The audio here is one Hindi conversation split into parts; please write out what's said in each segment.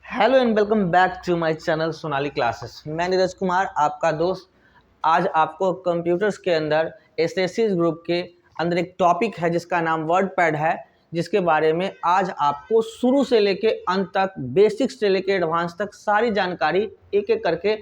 Hello and welcome back to my channel Sonali classes. मैं नीरज कुमार, आपका दोस्त। आज आपको कंप्यूटर्स के अंदर एसएससी ग्रुप के अंदर एक टॉपिक है जिसका नाम वर्ड पैड है, जिसके बारे में आज आपको शुरू से लेके अंत तक, बेसिक्स से लेके एडवांस तक सारी जानकारी एक एक करके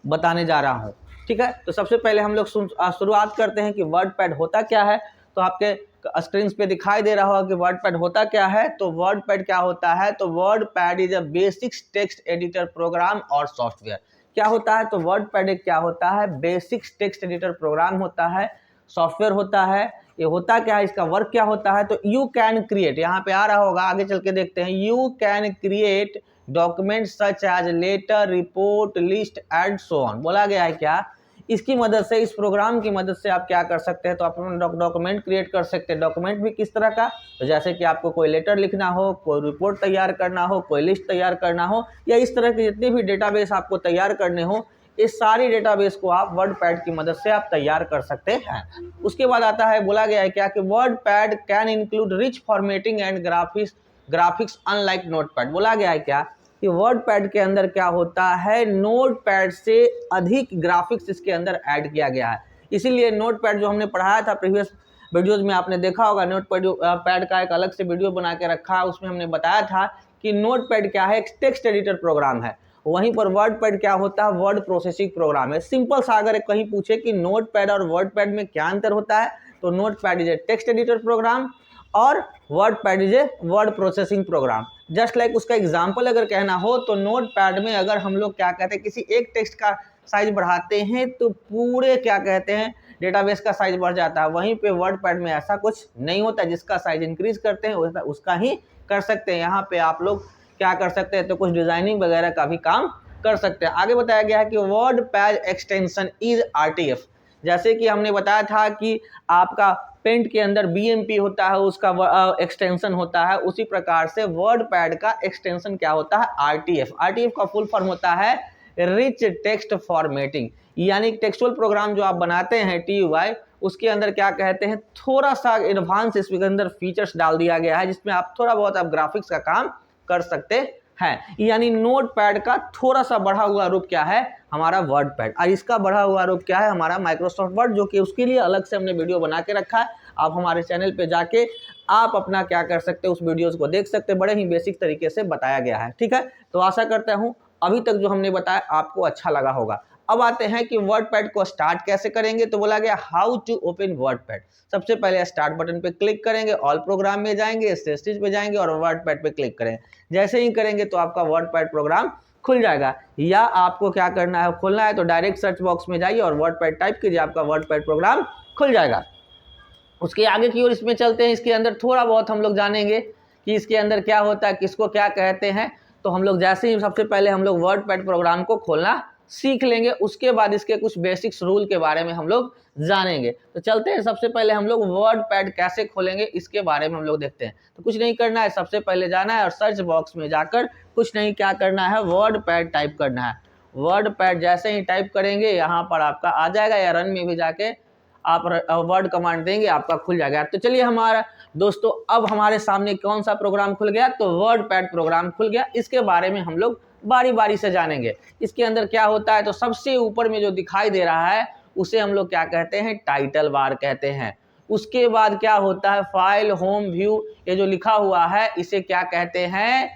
बताने जा रहा हूँ। ठीक है, तो सबसे पहले हम लोग शुरुआत करते हैं कि वर्ड पैड होता क्या है। तो आपके स्क्रीन पे दिखाई दे रहा होगा कि वर्ड पैड होता क्या है। तो वर्ड पैड क्या होता है, तो word pad is a basic text editor program और सॉफ्टवेयर। क्या होता है, तो वर्ड पैड एक क्या होता है, बेसिक टेक्स्ट एडिटर प्रोग्राम होता है, सॉफ्टवेयर होता है। ये होता क्या है, इसका वर्क क्या होता है, तो यू कैन क्रिएट, यहाँ पे आ रहा होगा, आगे चल के देखते हैं। You can create document such as letter, report, list and so on. बोला गया है क्या, इसकी मदद से, इस प्रोग्राम की मदद से आप क्या कर सकते हैं, तो आप अपना डॉक्यूमेंट क्रिएट कर सकते हैं। डॉक्यूमेंट भी किस तरह का, तो जैसे कि आपको कोई लेटर लिखना हो, कोई रिपोर्ट तैयार करना हो, कोई लिस्ट तैयार करना हो, या इस तरह के जितने भी डेटाबेस आपको तैयार करने हो, इस सारी डेटाबेस को आप वर्ड पैड की मदद से आप तैयार कर सकते हैं। उसके बाद आता है, बोला गया है क्या, कि word pad can include rich formatting and graphics unlike note pad. बोला गया है क्या कि वर्ड पैड के अंदर क्या होता है, नोट पैड से अधिक ग्राफिक्स इसके अंदर ऐड किया गया है। इसीलिए नोट पैड जो हमने पढ़ाया था प्रीवियस वीडियोज में, आपने देखा होगा, नोट पैड का एक अलग से वीडियो बना के रखा है, उसमें हमने बताया था कि नोट पैड क्या है, एक टेक्स्ट एडिटर प्रोग्राम है। वहीं पर वर्ड पैड क्या होता है, वर्ड प्रोसेसिंग प्रोग्राम है। सिंपल सा अगर कहीं पूछे कि नोट पैड और वर्ड पैड में क्या अंतर होता है, तो note pad is a text editor program और word pad is a word processing program. Just like उसका एग्जाम्पल अगर कहना हो, तो नोट पैड में अगर हम लोग क्या कहते हैं, किसी एक टेक्स्ट का साइज बढ़ाते हैं तो पूरे क्या कहते हैं, डेटाबेस का साइज बढ़ जाता है। वहीं पे वर्ड पैड में ऐसा कुछ नहीं होता, जिसका साइज इंक्रीज करते हैं उसका ही कर सकते हैं। यहाँ पे आप लोग क्या कर सकते हैं, तो कुछ डिजाइनिंग वगैरह का भी काम कर सकते हैं। आगे बताया गया है कि word pad extension is RTF। जैसे कि हमने बताया था कि आपका पेंट के अंदर BMP होता है, उसका एक्सटेंशन होता है, उसी प्रकार से वर्ड पैड का एक्सटेंशन क्या होता है, RTF। RTF का फुल फॉर्म होता है रिच टेक्स्ट फॉर्मेटिंग। यानी टेक्सचुअल प्रोग्राम जो आप बनाते हैं TUI, उसके अंदर क्या कहते हैं, थोड़ा सा एडवांस इसके अंदर फीचर्स डाल दिया गया है, जिसमें आप थोड़ा बहुत आप ग्राफिक्स का काम कर सकते हैं। यानी नोट पैड का थोड़ा सा बढ़ा हुआ रूप क्या है, हमारा वर्ड पैड, और इसका बढ़ा हुआ रूप क्या है, हमारा माइक्रोसॉफ्ट वर्ड, जो कि उसके लिए अलग से हमने वीडियो बना के रखा है। आप हमारे चैनल पे जाके आप अपना क्या कर सकते हैं, उस वीडियोस को देख सकते हैं, बड़े ही बेसिक तरीके से बताया गया है। ठीक है, तो आशा करता हूँ अभी तक जो हमने बताया आपको अच्छा लगा होगा। अब आते हैं कि वर्ड पैड को स्टार्ट कैसे करेंगे। तो बोला गया how to open word pad. सबसे पहले स्टार्ट बटन पे क्लिक करेंगे, ऑल प्रोग्राम में जाएंगे, स्टेज पे जाएंगे और वर्ड पैड पे क्लिक करेंगे। जैसे ही करेंगे तो आपका वर्ड पैड प्रोग्राम खुल जाएगा। या आपको क्या करना है, खोलना है तो डायरेक्ट सर्च बॉक्स में जाइए और वर्ड पैड टाइप कीजिए, आपका वर्ड पैड प्रोग्राम खुल जाएगा। उसके आगे की ओर इसमें चलते हैं। इसके अंदर थोड़ा बहुत हम लोग जानेंगे कि इसके अंदर क्या होता है, किसको क्या कहते हैं। तो हम लोग जैसे ही सबसे पहले हम लोग वर्ड पैड प्रोग्राम को खोलना सीख लेंगे, उसके बाद इसके कुछ बेसिक्स रूल के बारे में हम लोग जानेंगे। तो चलते हैं, सबसे पहले हम लोग वर्ड पैड कैसे खोलेंगे इसके बारे में हम लोग देखते हैं। तो कुछ नहीं करना है, सबसे पहले जाना है और सर्च बॉक्स में जाकर कुछ नहीं क्या करना है, वर्ड पैड टाइप करना है। वर्ड पैड जैसे ही टाइप करेंगे यहाँ पर आपका आ जाएगा, या रन में भी जाके आप वर्ड कमांड देंगे, आपका खुल जाएगा। तो चलिए हमारा दोस्तों, अब हमारे सामने कौन सा प्रोग्राम खुल गया, तो वर्ड पैड प्रोग्राम खुल गया। इसके बारे में हम लोग बारी बारी से जानेंगे। इसके अंदर क्या होता है, तो सबसे ऊपर में जो दिखाई दे रहा है उसे हम लोग क्या कहते हैं, टाइटल बार कहते हैं। उसके बाद क्या होता है, फाइल, होम, व्यू, ये जो लिखा हुआ है इसे क्या कहते हैं,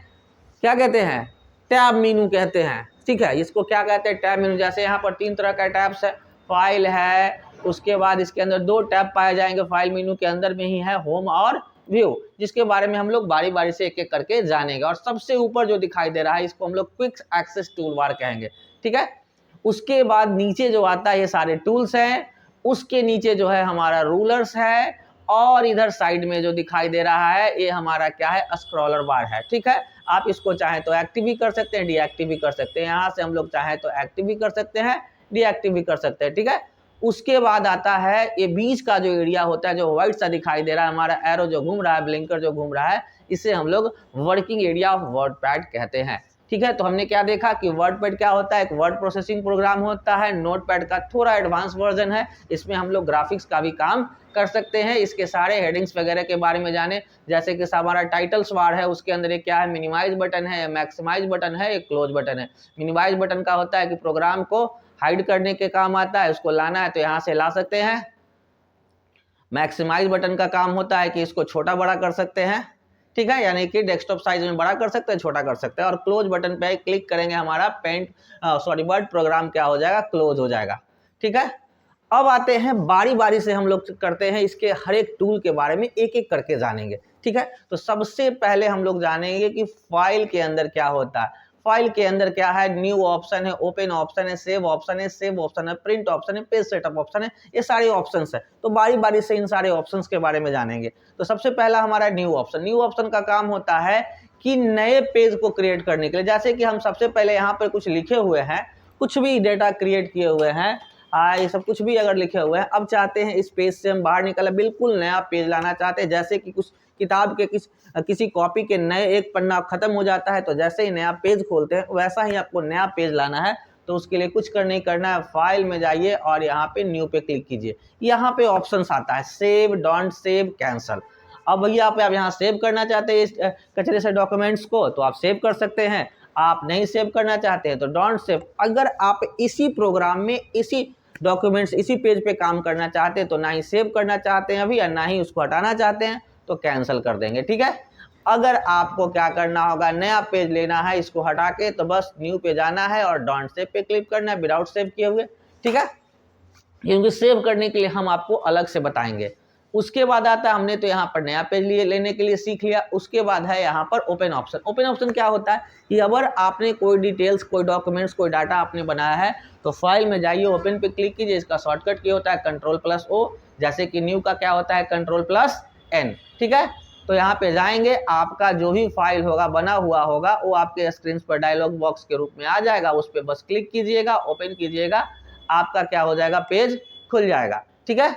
क्या कहते हैं, टैब मेनू कहते हैं। ठीक है, इसको क्या कहते हैं, टैब मेनू। जैसे यहाँ पर 3 तरह का टैब्स है, फाइल है, उसके बाद इसके अंदर 2 टैब पाए जाएंगे फाइल मेनू के अंदर में ही है, होम और व्यू, जिसके बारे में हम लोग बारी बारी से एक एक करके जानेंगे। और सबसे ऊपर जो दिखाई दे रहा है इसको हम लोग क्विक एक्सेस टूल बार कहेंगे। ठीक है, उसके बाद नीचे जो आता है ये सारे टूल्स हैं, उसके नीचे जो है हमारा रूलर्स है, और इधर साइड में जो दिखाई दे रहा है ये हमारा क्या है, स्क्रॉलर बार है। ठीक है, आप इसको चाहें तो एक्टिव भी कर सकते हैं, डीएक्टिव भी कर सकते हैं। यहाँ से हम लोग चाहें तो एक्टिव भी कर सकते हैं, डीएक्टिव भी कर सकते हैं। ठीक है, उसके बाद आता है ये बीच का जो एरिया होता है, जो व्हाइट सा दिखाई दे रहा है, हमारा एरो जो घूम रहा है, ब्लिंकर जो घूम रहा है, इसे हम लोग working area of word pad कहते हैं। ठीक है, तो हमने क्या देखा कि वर्ड पैड क्या होता है, एक वर्ड प्रोसेसिंग प्रोग्राम होता है। नोट पैड का थोड़ा एडवांस वर्जन है, इसमें हम लोग ग्राफिक्स का भी काम कर सकते हैं। इसके सारे हेडिंग्स वगैरह के बारे में जाने, जैसे कि हमारा टाइटल्स बार है, उसके अंदर एक क्या है, मिनिमाइज बटन है, मैक्सिमाइज बटन है, एक क्लोज बटन है। मिनिमाइज बटन का होता है कि प्रोग्राम को हाइड करने के काम आता है, उसको लाना है तो यहाँ से ला सकते हैं। मैक्सिमाइज बटन का काम होता है कि इसको छोटा बड़ा कर सकते हैं, ठीक है, यानी कि डेस्कटॉप साइज में बड़ा कर सकते हैं, छोटा कर सकते हैं। और क्लोज बटन पे क्लिक करेंगे, हमारा वर्ड प्रोग्राम क्या हो जाएगा, क्लोज हो जाएगा, ठीक है। अब आते हैं बारी बारी से हम लोग करते हैं, इसके हर एक टूल के बारे में एक एक करके जानेंगे, ठीक है। तो सबसे पहले हम लोग जानेंगे कि फाइल के अंदर क्या होता है। फाइल के अंदर क्या है, न्यू ऑप्शन है, ओपन ऑप्शन है, सेव ऑप्शन है, प्रिंट ऑप्शन है, पेज सेटअप ऑप्शन है, ये सारे ऑप्शंस है। तो बारी बारी से इन सारे ऑप्शंस के बारे में जानेंगे। तो सबसे पहला हमारा न्यू ऑप्शन। न्यू ऑप्शन का काम होता है कि नए पेज को क्रिएट करने के लिए, जैसे कि हम सबसे पहले यहाँ पर कुछ लिखे हुए हैं, कुछ भी डेटा क्रिएट किए हुए हैं, ये सब कुछ भी अगर लिखे हुए हैं, अब चाहते हैं इस पेज से हम बाहर निकले, बिल्कुल नया पेज लाना चाहते हैं। जैसे कि कुछ किताब के किसी कॉपी के नए एक पन्ना खत्म हो जाता है, तो जैसे ही नया पेज खोलते हैं वैसा ही आपको नया पेज लाना है। तो उसके लिए कुछ नहीं करना है, फाइल में जाइए और यहाँ पे न्यू पे क्लिक कीजिए। यहाँ पे ऑप्शंस आता है सेव, डोंट सेव, कैंसल। अब भैया आप यहाँ सेव करना चाहते हैं इस कचरे से डॉक्यूमेंट्स को, तो आप सेव कर सकते हैं। आप नहीं सेव करना चाहते हैं तो डोंट सेव। अगर आप इसी प्रोग्राम में इसी डॉक्यूमेंट्स इसी पेज पे काम करना चाहते हैं तो ना ही सेव करना चाहते हैं अभी, या ना ही उसको हटाना चाहते हैं तो कैंसिल कर देंगे, ठीक है। अगर आपको क्या करना होगा, नया पेज लेना है, इसको हटा के तो बस न्यू पे जाना है और डोंट सेव पे क्लिक करना है विदाउट सेव किए हुए, ठीक है। क्योंकि सेव करने के लिए हम आपको अलग से बताएंगे। उसके बाद आता है, हमने तो यहाँ पर नया पेज लेने के लिए सीख लिया। उसके बाद है यहाँ पर ओपन ऑप्शन। ओपन ऑप्शन क्या होता है कि अगर आपने कोई डिटेल्स, कोई डॉक्यूमेंट्स, कोई डाटा आपने बनाया है तो फाइल में जाइए, ओपन पे क्लिक कीजिए। इसका शॉर्टकट क्या होता है, Ctrl+O। जैसे कि न्यू का क्या होता है, Ctrl+N, ठीक है। तो यहाँ पे जाएंगे, आपका जो भी फाइल होगा, बना हुआ होगा, वो आपके स्क्रीन पर डायलॉग बॉक्स के रूप में आ जाएगा। उस पर बस क्लिक कीजिएगा, ओपन कीजिएगा, आपका क्या हो जाएगा, पेज खुल जाएगा, ठीक है।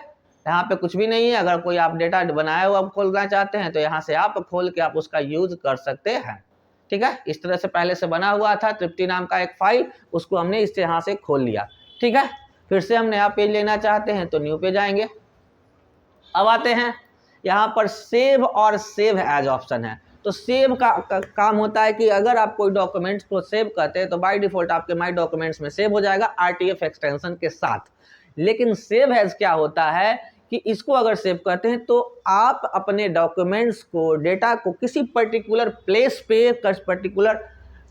यहाँ पे कुछ भी नहीं है। अगर कोई आप डेटा बनाया हुआ खोलना चाहते हैं तो यहाँ से आप खोल के आप उसका यूज कर सकते हैं, ठीक है। इस तरह से पहले से बना हुआ था तृप्ति नाम का एक फाइल, उसको हमने इस यहाँ से खोल लिया, ठीक है। फिर से हम नया पेज लेना चाहते हैं तो न्यू पे जाएंगे। अब आते हैं यहाँ पर सेव और सेव एज ऑप्शन है। तो सेव का काम होता है कि अगर आप कोई डॉक्यूमेंट्स को सेव करते हैं तो बाय डिफॉल्ट आपके माई डॉक्यूमेंट्स में सेव हो जाएगा RTF एक्सटेंशन के साथ। लेकिन सेव एज क्या होता है कि इसको अगर सेव करते हैं तो आप अपने डॉक्यूमेंट्स को, डेटा को किसी पर्टिकुलर प्लेस पे, पर्टिकुलर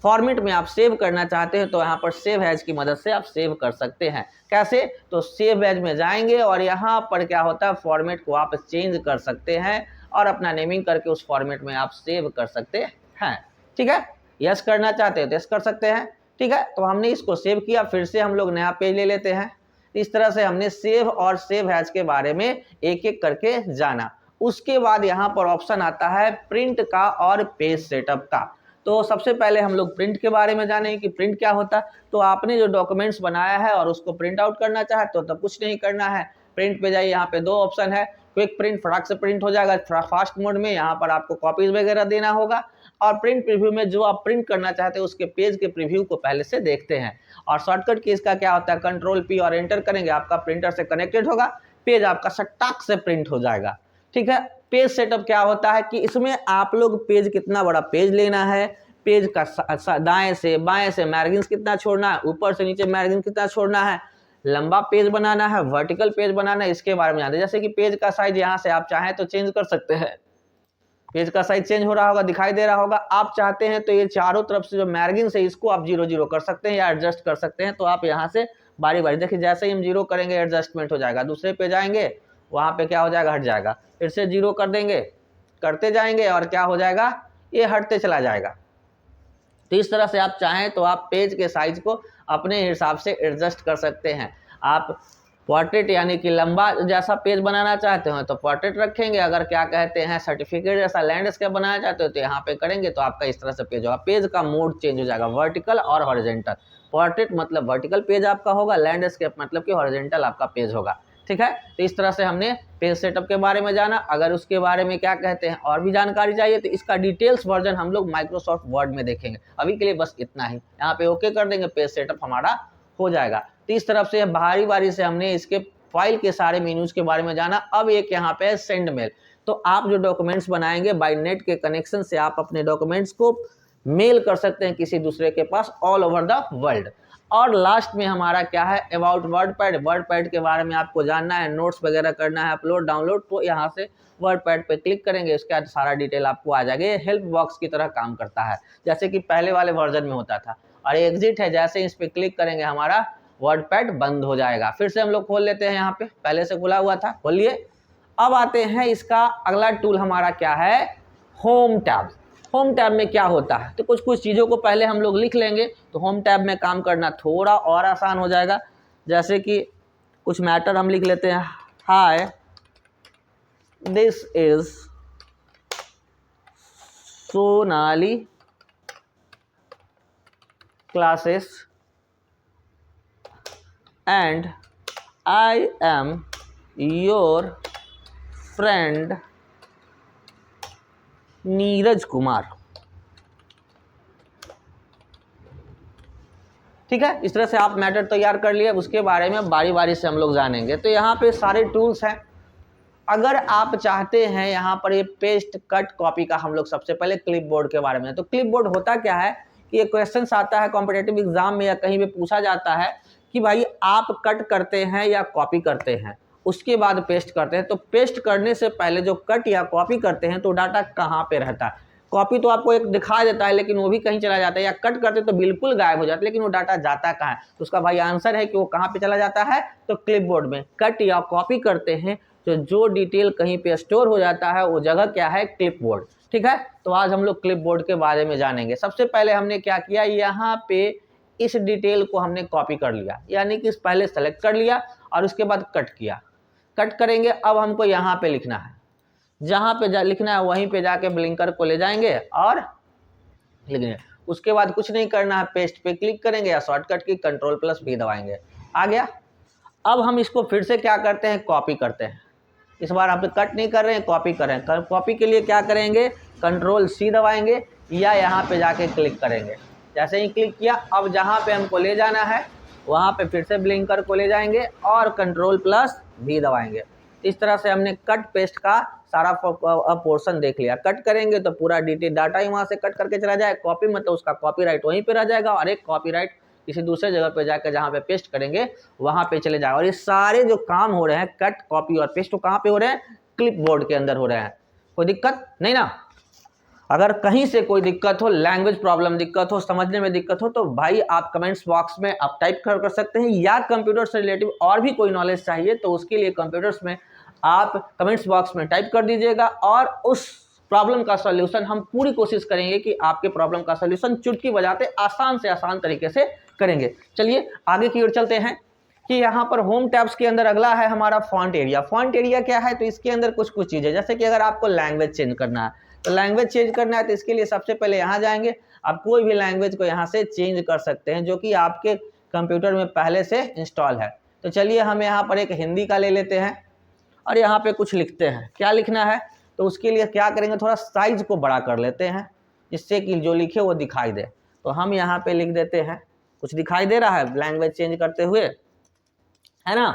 फॉर्मेट में आप सेव करना चाहते हैं तो यहाँ पर सेव एज की मदद से आप सेव कर सकते हैं। कैसे, तो सेव एज में जाएंगे और यहाँ पर क्या होता है, फॉर्मेट को आप चेंज कर सकते हैं और अपना नेमिंग करके उस फॉर्मेट में आप सेव कर सकते हैं, ठीक है। यस करना चाहते हैं तो यस कर सकते हैं, ठीक है। तो हमने इसको सेव किया, फिर से हम लोग नया पेज ले लेते हैं। इस तरह से हमने सेव और सेव एज के बारे में एक एक करके जाना। उसके बाद यहाँ पर ऑप्शन आता है प्रिंट का और पेज सेटअप का। तो सबसे पहले हम लोग प्रिंट के बारे में जानेंगे कि प्रिंट क्या होता है। तो आपने जो डॉक्यूमेंट्स बनाया है और उसको प्रिंट आउट करना चाहते हो तो कुछ नहीं करना है, प्रिंट पे जाइए। यहाँ पे दो ऑप्शन है, क्विक प्रिंट, फटाक से प्रिंट हो जाएगा फास्ट मोड में। यहाँ पर आपको कॉपीज वगैरह देना होगा। और प्रिंट प्रीव्यू में जो आप प्रिंट करना चाहते हैं उसके पेज के प्रीव्यू को पहले से देखते हैं। और शॉर्टकट की इसका क्या होता है, Ctrl+P और एंटर करेंगे, आपका प्रिंटर से कनेक्टेड होगा, पेज आपका सटाक से प्रिंट हो जाएगा, ठीक है। पेज सेटअप क्या होता है कि इसमें आप लोग पेज, कितना बड़ा पेज लेना है, पेज का दाएं से बाएं से मार्जिन्स कितना छोड़ना है, ऊपर से नीचे मार्जिन कितना छोड़ना है, लंबा पेज बनाना है, वर्टिकल पेज बनाना है, इसके बारे में जानते हैं। जैसे कि पेज का साइज यहाँ से आप चाहें तो चेंज कर सकते हैं। पेज का साइज चेंज हो रहा होगा, दिखाई दे रहा होगा। आप चाहते हैं तो ये चारों तरफ से जो मार्जिन है इसको आप 0-0 कर सकते हैं या एडजस्ट कर सकते हैं। तो आप यहाँ से बारी बारी देखिए, जैसे ही हम 0 करेंगे एडजस्टमेंट हो जाएगा, दूसरे पे जाएंगे वहाँ पे क्या हो जाएगा, हट जाएगा, फिर से 0 कर देंगे, करते जाएंगे और क्या हो जाएगा, ये हटते चला जाएगा। तो इस तरह से आप चाहें तो आप पेज के साइज को अपने हिसाब से एडजस्ट कर सकते हैं। आप पोर्ट्रेट यानी कि लंबा जैसा पेज बनाना चाहते हो तो पोर्ट्रेट रखेंगे, अगर क्या कहते हैं सर्टिफिकेट जैसा लैंडस्केप बनाना चाहते हो तो यहाँ पे करेंगे तो आपका इस तरह से पेज होगा। पेज का मोड चेंज हो जाएगा, वर्टिकल और हॉरिजॉन्टल। पोर्ट्रेट मतलब वर्टिकल पेज आपका होगा, लैंडस्केप मतलब कि हॉरिजॉन्टल आपका पेज होगा, ठीक है। तो इस तरह से हमने पेज सेटअप के बारे में जाना। अगर उसके बारे में क्या कहते हैं और भी जानकारी चाहिए तो इसका डिटेल्स वर्जन हम लोग माइक्रोसॉफ्ट वर्ड में देखेंगे। अभी के लिए बस इतना ही, यहाँ पे ओके कर देंगे, पेज सेटअप हमारा हो जाएगा। तो इस तरफ से बारी बारी से हमने इसके फाइल के सारे मेन्यूज के बारे में जाना। अब एक यहाँ पे है सेंड मेल। तो आप जो डॉक्यूमेंट्स बनाएंगे बाय नेट के कनेक्शन से आप अपने डॉक्यूमेंट्स को मेल कर सकते हैं किसी दूसरे के पास ऑल ओवर द वर्ल्ड। और लास्ट में हमारा क्या है, अबाउट वर्डपैड। वर्डपैड के बारे में आपको जानना है, नोट्स वगैरह करना है अपलोड डाउनलोड, तो यहाँ से वर्डपैड पे क्लिक करेंगे, उसके बाद सारा डिटेल आपको आ जाएगा। ये हेल्प बॉक्स की तरह काम करता है, जैसे कि पहले वाले वर्जन में होता था। और एग्जिट है, जैसे इस पर क्लिक करेंगे हमारा वर्डपैड बंद हो जाएगा। फिर से हम लोग खोल लेते हैं, यहाँ पे पहले से खुला हुआ था, खोलिए। अब आते हैं इसका अगला टूल हमारा क्या है, होम टैब। होम टैब में क्या होता है, तो कुछ चीज़ों को पहले हम लोग लिख लेंगे तो होम टैब में काम करना थोड़ा और आसान हो जाएगा। जैसे कि कुछ मैटर हम लिख लेते हैं, hi this is Sonali classes and I am your friend Neeraj Kumar. ठीक है, इस तरह से आप मैटर तैयार कर लिए। उसके बारे में बारी बारी से हम लोग जानेंगे। तो यहाँ पे सारे टूल्स हैं। अगर आप चाहते हैं यहाँ पर ये पेस्ट कट कॉपी का, हम लोग सबसे पहले क्लिपबोर्ड के बारे में। तो क्लिपबोर्ड होता क्या है कि ये क्वेश्चन आता है कॉम्पिटिटिव एग्जाम में या कहीं भी पूछा जाता है कि भाई आप कट करते हैं या कॉपी करते हैं, उसके बाद पेस्ट करते हैं। तो पेस्ट करने से पहले जो कट या कॉपी करते हैं तो डाटा कहाँ पे रहता है। कॉपी तो आपको एक दिखा देता है लेकिन वो भी कहीं चला जाता है, या कट करते तो बिल्कुल गायब हो जाता है, लेकिन वो डाटा जाता कहाँ है। तो उसका भाई आंसर है कि वो कहाँ पे चला जाता है, तो क्लिपबोर्ड में। कट या कॉपी करते हैं तो जो डिटेल कहीं पे स्टोर हो जाता है वो जगह क्या है, क्लिपबोर्ड। ठीक है, तो आज हम लोग क्लिपबोर्ड के बारे में जानेंगे। सबसे पहले हमने क्या किया, यहाँ पे इस डिटेल को हमने कॉपी कर लिया, यानी कि पहले सेलेक्ट कर लिया और उसके बाद कट किया। कट करेंगे, अब हमको यहाँ पे लिखना है, जहाँ पे लिखना है वहीं पे जाके ब्लिंकर को ले जाएंगे और लिखेंगे। उसके बाद कुछ नहीं करना है, पेस्ट पे क्लिक करेंगे या शॉर्टकट की Ctrl+V दबाएंगे, आ गया। अब हम इसको फिर से क्या करते हैं, कॉपी करते हैं। इस बार आप कट नहीं कर रहे हैं, कॉपी कर रहे हैं। कॉपी के लिए क्या करेंगे, Ctrl+C दबाएंगे या यहाँ पे जाके क्लिक करेंगे। जैसे ही क्लिक किया, अब जहाँ पे हमको ले जाना है वहाँ पे फिर से ब्लिंकर को ले जाएंगे और Ctrl+V दबाएंगे। इस तरह से हमने कट पेस्ट का सारा पोर्शन देख लिया। कट करेंगे तो पूरा डिटेल डाटा ही वहाँ से कट करके चला जाए। कॉपी मतलब उसका कॉपीराइट वहीं पे रह जाएगा और एक कॉपीराइट किसी दूसरे जगह पे जाकर जहाँ पे पेस्ट करेंगे वहाँ पे चले जाएगा। और ये सारे जो काम हो रहे हैं कट, कॉपी और पेस्ट, तो कहाँ पे हो रहे हैं, क्लिपबोर्ड के अंदर हो रहे हैं। कोई दिक्कत नहीं ना। अगर कहीं से कोई दिक्कत हो, लैंग्वेज प्रॉब्लम दिक्कत हो, समझने में दिक्कत हो, तो भाई आप कमेंट्स बॉक्स में आप टाइप कर सकते हैं। या कंप्यूटर से रिलेटिव और भी कोई नॉलेज चाहिए तो उसके लिए कंप्यूटर्स में आप कमेंट्स बॉक्स में टाइप कर दीजिएगा और उस प्रॉब्लम का सॉल्यूशन हम पूरी कोशिश करेंगे कि आपके प्रॉब्लम का सॉल्यूशन चुटकी बजाते आसान से आसान तरीके से करेंगे। चलिए आगे की ओर चलते हैं कि यहाँ पर होम टैब्स के अंदर अगला है हमारा फॉन्ट एरिया। फॉन्ट एरिया क्या है, तो इसके अंदर कुछ चीज़ें, जैसे कि अगर आपको लैंग्वेज चेंज करना है, तो लैंग्वेज चेंज करना है तो इसके लिए सबसे पहले यहाँ जाएंगे। आप कोई भी लैंग्वेज को यहाँ से चेंज कर सकते हैं जो कि आपके कंप्यूटर में पहले से इंस्टॉल है। तो चलिए हम यहाँ पर एक हिंदी का ले लेते हैं और यहाँ पे कुछ लिखते हैं। क्या लिखना है, तो उसके लिए क्या करेंगे, थोड़ा साइज को बड़ा कर लेते हैं जिससे कि जो लिखे वो दिखाई दे। तो हम यहाँ पे लिख देते हैं, कुछ दिखाई दे रहा है लैंग्वेज चेंज करते हुए, है ना।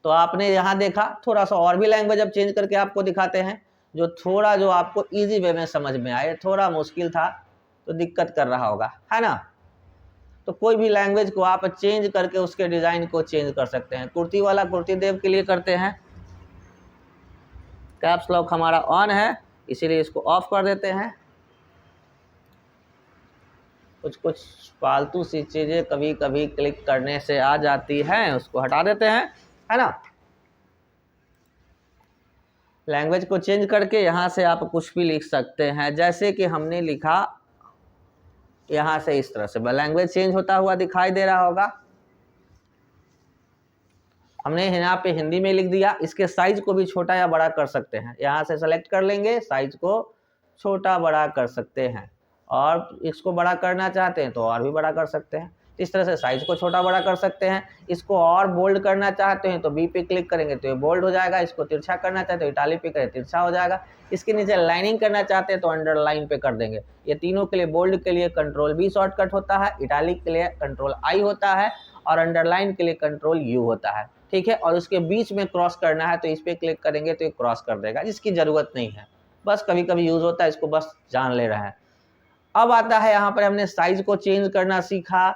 तो आपने यहाँ देखा, थोड़ा सा और भी लैंग्वेज अब चेंज करके आपको दिखाते हैं जो थोड़ा जो आपको इजी वे में समझ में आए। थोड़ा मुश्किल था तो दिक्कत कर रहा होगा, है ना। तो कोई भी लैंग्वेज को आप चेंज करके उसके डिज़ाइन को चेंज कर सकते हैं। कुर्ती वाला कुर्ती देव के लिए करते हैं, कैप्स लॉक हमारा ऑन है इसीलिए इसको ऑफ कर देते हैं। कुछ फालतू सी चीज़ें कभी कभी क्लिक करने से आ जाती हैं, उसको हटा देते हैं, है ना। लैंग्वेज को चेंज करके यहाँ से आप कुछ भी लिख सकते हैं, जैसे कि हमने लिखा यहाँ से इस तरह से लैंग्वेज चेंज होता हुआ दिखाई दे रहा होगा। हमने यहाँ पे हिंदी में लिख दिया। इसके साइज को भी छोटा या बड़ा कर सकते हैं, यहाँ से सेलेक्ट कर लेंगे, साइज को छोटा बड़ा कर सकते हैं और इसको बड़ा करना चाहते हैं तो और भी बड़ा कर सकते हैं। इस तरह से साइज को छोटा बड़ा कर सकते हैं। इसको और बोल्ड करना चाहते हैं तो बी पे क्लिक करेंगे तो ये बोल्ड हो जाएगा। इसको तिरछा करना चाहते हैं तो इटालिक पे करें, तिरछा हो जाएगा। इसके नीचे लाइनिंग करना चाहते हैं तो अंडरलाइन पे कर देंगे। ये तीनों के लिए, बोल्ड के लिए Ctrl+V शॉर्टकट होता है, इटालिक के लिए Ctrl+I होता है और अंडरलाइन के लिए Ctrl+U होता है। ठीक है, और उसके बीच में क्रॉस करना है तो इस पर क्लिक करेंगे तो ये क्रॉस कर देगा, जिसकी ज़रूरत नहीं है, बस कभी कभी यूज़ होता है, इसको बस जान ले रहे हैं। अब आता है यहाँ पर हमने साइज को चेंज करना सीखा,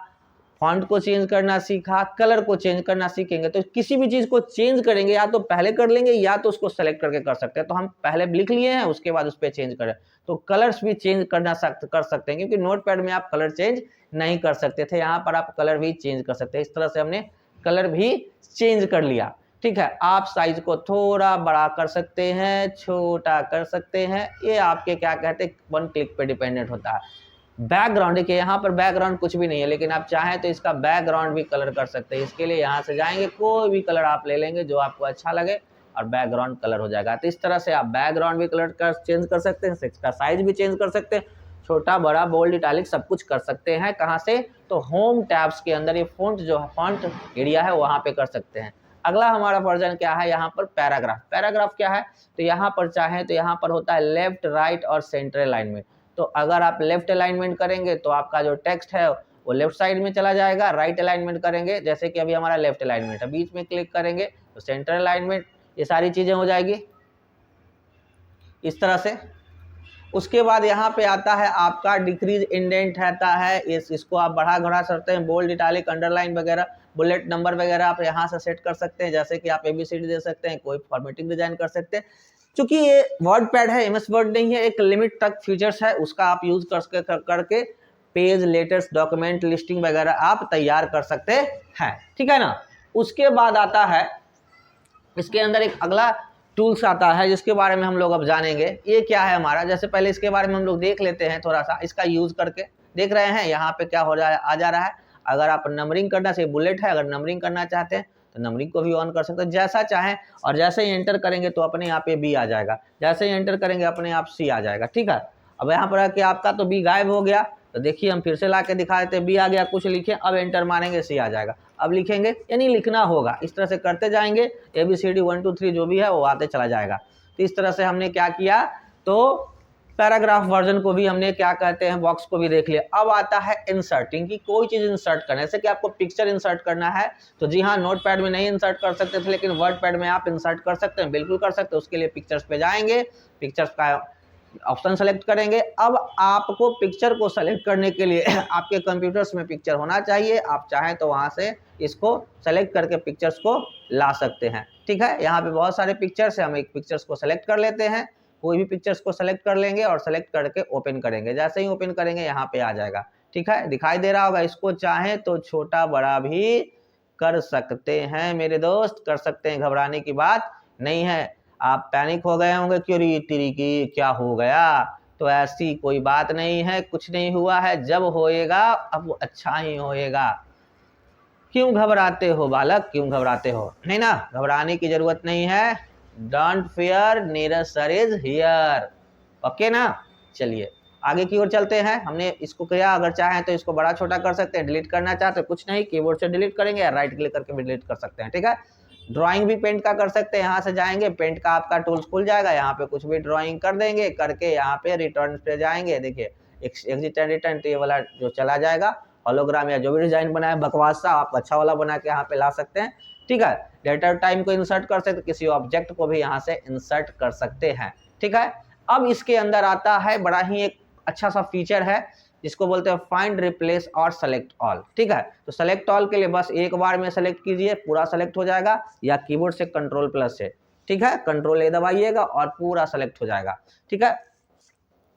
फॉन्ट को चेंज करना सीखा, कलर को चेंज करना सीखेंगे। तो किसी भी चीज़ को चेंज करेंगे या तो पहले कर लेंगे या तो उसको सेलेक्ट करके कर सकते हैं। तो हम पहले लिख लिए हैं, उसके बाद उस पर चेंज करें। तो कलर्स भी चेंज कर सकते हैं, क्योंकि नोटपैड में आप कलर चेंज नहीं कर सकते थे, यहाँ पर आप कलर भी चेंज कर सकते हैं। इस तरह से हमने कलर भी चेंज कर लिया। ठीक है, आप साइज को थोड़ा बड़ा कर सकते हैं, छोटा कर सकते हैं, ये आपके क्या कहते हैं वन क्लिक पे डिपेंडेंट होता है। बैकग्राउंड, देखिए यहाँ पर बैकग्राउंड कुछ भी नहीं है, लेकिन आप चाहें तो इसका बैकग्राउंड भी कलर कर सकते हैं। इसके लिए यहाँ से जाएंगे, कोई भी कलर आप ले लेंगे जो आपको अच्छा लगे और बैकग्राउंड कलर हो जाएगा। तो इस तरह से आप बैकग्राउंड भी कलर कर चेंज कर सकते हैं, इसका साइज भी चेंज कर सकते हैं, छोटा बड़ा बोल्ड इटैलिक सब कुछ कर सकते हैं। कहाँ से? तो होम टैब्स के अंदर ये फॉन्ट जो है, फॉन्ट एरिया है, वहाँ पे कर सकते हैं। अगला हमारा वर्जन क्या है, यहाँ पर पैराग्राफ। पैराग्राफ क्या है? तो यहाँ पर चाहें तो यहाँ पर होता है लेफ्ट, राइट और सेंटर अलाइनमेंट। तो अगर आप लेफ्ट अलाइनमेंट करेंगे तो आपका जो टेक्स्ट है वो लेफ्ट साइड में चला जाएगा। राइट अलाइनमेंट करेंगे, जैसे कि अभी हमारा लेफ्ट अलाइनमेंट है, बीच में क्लिक करेंगे तो सेंटर अलाइनमेंट, ये सारी चीज़ें हो जाएगी इस तरह से। उसके बाद यहाँ पे आता है आपका डिक्रीज इंडेंट रहता है, इसको आप बढ़ा घटा सकते हैं, बोल्ड इटैलिक अंडरलाइन वगैरह, बुलेट नंबर वगैरह आप यहाँ से सेट कर सकते हैं, जैसे कि आप ABCD दे सकते हैं, कोई फॉर्मेटिंग डिजाइन कर सकते हैं। चूंकि ये वर्ड पैड है, MS वर्ड नहीं है, एक लिमिट तक फीचर्स है, उसका आप यूज करके पेज, लेटर्स, डॉक्यूमेंट, लिस्टिंग वगैरह आप तैयार कर सकते हैं। ठीक है ना। उसके बाद आता है इसके अंदर एक अगला टूल्स आता है जिसके बारे में हम लोग अब जानेंगे। ये क्या है हमारा, जैसे पहले इसके बारे में हम लोग देख लेते हैं, थोड़ा सा इसका यूज करके देख रहे हैं। यहाँ पे क्या हो रहा है, आ जा रहा है। अगर आप नंबरिंग करना से बुलेट है, अगर नंबरिंग करना चाहते हैं तो नंबरिंग को भी ऑन कर सकते हैं जैसा चाहें, और जैसे ही एंटर करेंगे तो अपने यहाँ पे B आ जाएगा, जैसे ही एंटर करेंगे अपने आप C आ जाएगा। ठीक है, अब यहाँ पर आके आपका तो B गायब हो गया, तो देखिए हम फिर से ला के दिखा देते हैं, B आ गया, कुछ लिखे, अब एंटर मारेंगे C आ जाएगा। अब लिखेंगे, यानी लिखना होगा, इस तरह से करते जाएंगे, ABCD 1 2 3 जो भी है वो आते चला जाएगा। तो इस तरह से हमने क्या किया, तो पैराग्राफ वर्जन को भी हमने क्या कहते हैं, बॉक्स को भी देख लिया। अब आता है इंसर्टिंग की, कोई चीज़ इंसर्ट करना है, जैसे कि आपको पिक्चर इंसर्ट करना है तो जी हाँ, नोटपैड में नहीं इंसर्ट कर सकते थे, लेकिन वर्डपैड में आप इंसर्ट कर सकते हैं, बिल्कुल कर सकते हैं। उसके लिए पिक्चर्स पे जाएंगे, पिक्चर्स का ऑप्शन सेलेक्ट करेंगे। अब आपको पिक्चर को सेलेक्ट करने के लिए आपके कंप्यूटर्स में पिक्चर होना चाहिए, आप चाहें तो वहाँ से इसको सेलेक्ट करके पिक्चर्स को ला सकते हैं। ठीक है, यहाँ पे बहुत सारे पिक्चर्स है, हम एक पिक्चर्स को सेलेक्ट कर लेते हैं, कोई भी पिक्चर्स को सेलेक्ट कर लेंगे और सेलेक्ट करके ओपन करेंगे, जैसे ही ओपन करेंगे यहाँ पे आ जाएगा। ठीक है, दिखाई दे रहा होगा, इसको चाहें तो छोटा बड़ा भी कर सकते हैं मेरे दोस्त, कर सकते हैं, घबराने की बात नहीं है। आप पैनिक हो गए होंगे, क्यों री तिरी की क्या हो गया, तो ऐसी कोई बात नहीं है, कुछ नहीं हुआ है, जब होएगा अब अच्छा ही होएगा। क्यों घबराते हो बालक, क्यों घबराते हो, नहीं ना, घबराने की जरूरत नहीं है। Don't fear, Neeraj sir is here, okay ना। चलिए आगे की ओर चलते हैं। हमने इसको किया, अगर चाहें तो इसको बड़ा छोटा कर सकते हैं, डिलीट करना चाहते हैं कुछ नहीं, कीबोर्ड से डिलीट करेंगे या राइट क्लिक करके भी डिलीट कर सकते हैं। ठीक है, ड्राइंग भी पेंट का कर सकते हैं, यहाँ से जाएंगे, पेंट का आपका टूल्स खुल जाएगा, यहाँ पे कुछ भी ड्राइंग कर देंगे, करके यहाँ पे रिटर्न पे जाएंगे, देखिए एग्जिट एंड रिटर्न, तो ये वाला जो चला जाएगा, होलोग्राम या जो भी डिजाइन बनाए बकवास सा, आप अच्छा वाला बना के यहाँ पे ला सकते हैं। ठीक है, डेटा टाइम को इंसर्ट कर सकते हैं, किसी ऑब्जेक्ट को भी यहाँ से इंसर्ट कर सकते हैं। ठीक है, अब इसके अंदर आता है बड़ा ही एक अच्छा सा फीचर है जिसको बोलते हैं फाइंड, रिप्लेस और सेलेक्ट ऑल। ठीक है, तो सेलेक्ट ऑल के लिए बस एक बार में सेलेक्ट कीजिए, पूरा सेलेक्ट हो जाएगा, या कीबोर्ड से कंट्रोल+ से, ठीक है, कंट्रोल A दबाइएगा और पूरा सेलेक्ट हो जाएगा। ठीक है,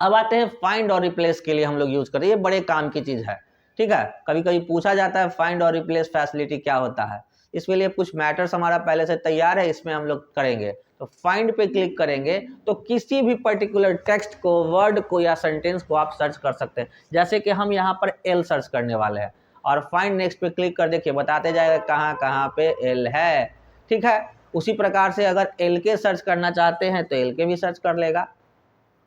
अब आते हैं फाइंड और रिप्लेस के लिए हम लोग यूज करें, ये बड़े काम की चीज है। ठीक है, कभी कभी पूछा जाता है फाइंड और रिप्लेस फैसिलिटी क्या होता है, इसके लिए कुछ मैटर्स हमारा पहले से तैयार है, इसमें हम लोग करेंगे। तो फाइंड पे क्लिक करेंगे तो किसी भी पर्टिकुलर टेक्स्ट को, वर्ड को या सेंटेंस को आप सर्च कर सकते हैं, जैसे कि हम यहाँ पर एल सर्च करने वाले हैं, और फाइंड नेक्स्ट पे क्लिक कर देखिए, बताते जाएगा कहाँ कहाँ पे एल है। ठीक है, उसी प्रकार से अगर एल के सर्च करना चाहते हैं तो एल के भी सर्च कर लेगा,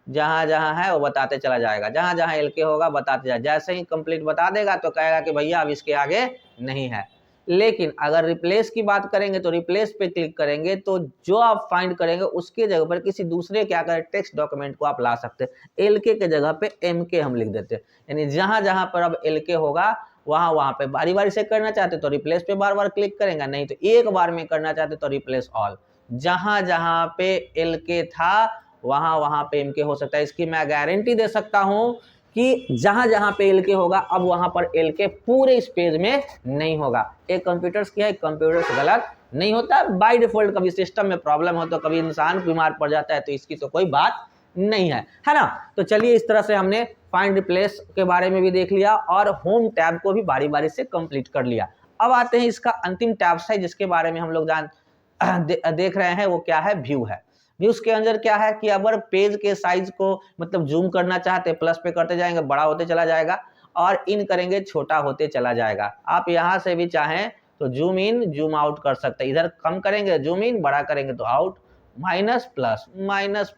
जहाँ जहाँ है वो बताते चला जाएगा, जहाँ जहाँ एल के होगा बताते जाए, जैसे ही कंप्लीट बता देगा तो कहेगा कि भैया अब इसके आगे नहीं है। लेकिन अगर रिप्लेस की बात करेंगे तो रिप्लेस पे क्लिक करेंगे तो जो आप फाइंड करेंगे उसके जगह पर किसी दूसरे क्या करें, टेक्स्ट डॉक्यूमेंट को आप ला सकते हैं, एल के जगह पे एम के हम लिख देते हैं, यानी जहाँ जहाँ पर अब एल के होगा वहाँ वहाँ पे बारी बारी से करना चाहते तो रिप्लेस पे बार बार क्लिक करेंगे, नहीं तो एक बार में करना चाहते तो रिप्लेस ऑल। जहाँ जहाँ पे एल के था वहाँ वहाँ पे एम के हो सकता है। इसकी मैं गारंटी दे सकता हूँ कि जहाँ जहाँ पे एल के होगा अब वहाँ पर एल के पूरे इस पेज में नहीं होगा। एक कंप्यूटर्स की है, एक कंप्यूटर्स गलत नहीं होता। बाय डिफॉल्ट कभी सिस्टम में प्रॉब्लम हो तो कभी इंसान बीमार पड़ जाता है, तो इसकी तो कोई बात नहीं है ना। तो चलिए इस तरह से हमने फाइंड रिप्लेस के बारे में भी देख लिया और होम टैब को भी बारी बारी से कंप्लीट कर लिया। अब आते हैं इसका अंतिम टैब है जिसके बारे में हम लोग देख रहे हैं, वो क्या है, व्यू है। व्यूज के अंदर क्या है कि अगर पेज के साइज को मतलब जूम करना चाहते प्लस पे करते जाएंगे बड़ा होते चला जाएगा, और इन करेंगे छोटा होते चला जाएगा। आप यहाँ से भी चाहें तो जूम इन जूम आउट कर सकते हैं। इधर कम करेंगे जूम इन, बड़ा करेंगे तो आउट, माइनस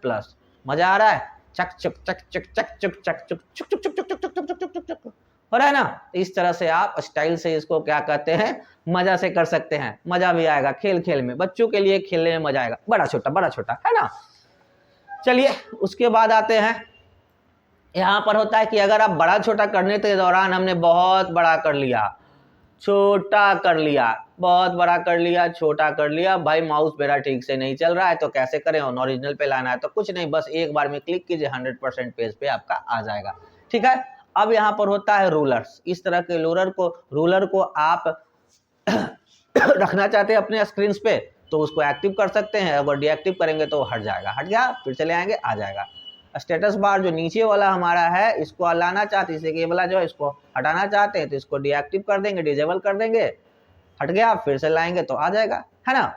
प्लस। मजा आ रहा है, चक चक चक चक चक चक चक चक चक चक चक चक चक चक चक चक हो रहा है ना। इस तरह से आप स्टाइल से इसको क्या कहते हैं, मजा से कर सकते हैं। मजा भी आएगा खेल खेल में, बच्चों के लिए खेलने में मजा आएगा, बड़ा छोटा है ना। चलिए उसके बाद आते हैं, यहाँ पर होता है कि अगर आप बड़ा छोटा करने के दौरान हमने बहुत बड़ा कर लिया, छोटा कर लिया, बहुत बड़ा कर लिया, छोटा कर लिया, भाई माउस मेरा ठीक से नहीं चल रहा है तो कैसे करें, ऑन ओरिजिनल पे लाना है तो कुछ नहीं, बस एक बार में क्लिक कीजिए 100% पेज पे आपका आ जाएगा। ठीक है। अब यहाँ पर होता है रूलर्स। इस तरह के रूलर को आप रखना चाहते हैं अपने स्क्रीन पे तो उसको एक्टिव कर सकते हैं, अगर डीएक्टिव करेंगे तो हट जाएगा, हट गया, फिर चले आएंगे आ जाएगा। स्टेटस बार जो नीचे वाला हमारा है इसको लाना चाहते हैं, इसे ये वाला जो है इसको हटाना चाहते हैं तो इसको डीएक्टिव कर देंगे, डिजेबल कर देंगे, हट गया, फिर से लाएंगे तो आ जाएगा, है ना।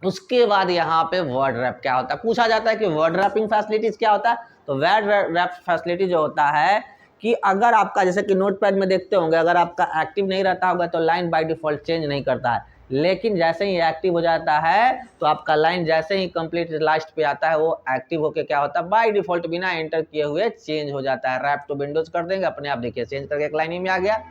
उसके बाद यहाँ पे वर्ड रैप क्या होता है, पूछा जाता है कि वर्ड रैपिंग फैसिलिटीज क्या होता है। तो वर्ड रैप फैसिलिटी जो होता है कि अगर आपका जैसे कि नोटपैड में देखते होंगे, अगर आपका एक्टिव नहीं रहता होगा तो लाइन बाय डिफॉल्ट चेंज नहीं करता है, लेकिन जैसे ही एक्टिव हो जाता है तो आपका लाइन जैसे ही कंप्लीट लास्ट पे आता है वो एक्टिव होके क्या होता है, बाय डिफॉल्ट बिना एंटर किए हुए चेंज हो जाता है। रैप टू विंडोज कर देंगे, अपने आप देखिए चेंज करके एक लाइन ही में आ गया।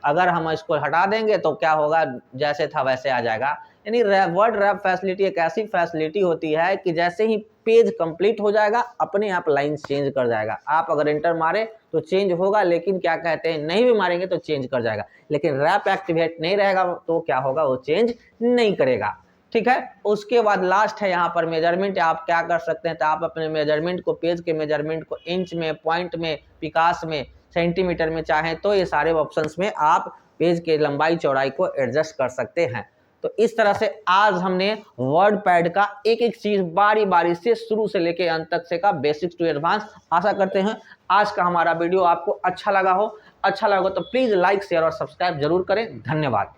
अगर हम इसको हटा देंगे तो क्या होगा, जैसे था वैसे आ जाएगा। यानी वर्ड रैप फैसिलिटी एक ऐसी फैसिलिटी होती है कि जैसे ही पेज कंप्लीट हो जाएगा अपने आप लाइन चेंज कर जाएगा। आप अगर एंटर मारे तो चेंज होगा, लेकिन क्या कहते हैं नहीं भी मारेंगे तो चेंज कर जाएगा, लेकिन रैप एक्टिवेट नहीं रहेगा तो क्या होगा, वो चेंज नहीं करेगा। ठीक है। उसके बाद लास्ट है यहाँ पर मेजरमेंट। आप क्या कर सकते हैं, तो आप अपने मेजरमेंट को, पेज के मेजरमेंट को इंच में, पॉइंट में, पिकास में, सेंटीमीटर में चाहें तो ये सारे ऑप्शंस में आप पेज के लंबाई चौड़ाई को एडजस्ट कर सकते हैं। तो इस तरह से आज हमने वर्ड पैड का एक एक चीज बारी बारी से शुरू से लेके अंत तक से का बेसिक्स टू एडवांस। आशा करते हैं आज का हमारा वीडियो आपको अच्छा लगा हो तो प्लीज लाइक शेयर और सब्सक्राइब जरूर करें। धन्यवाद।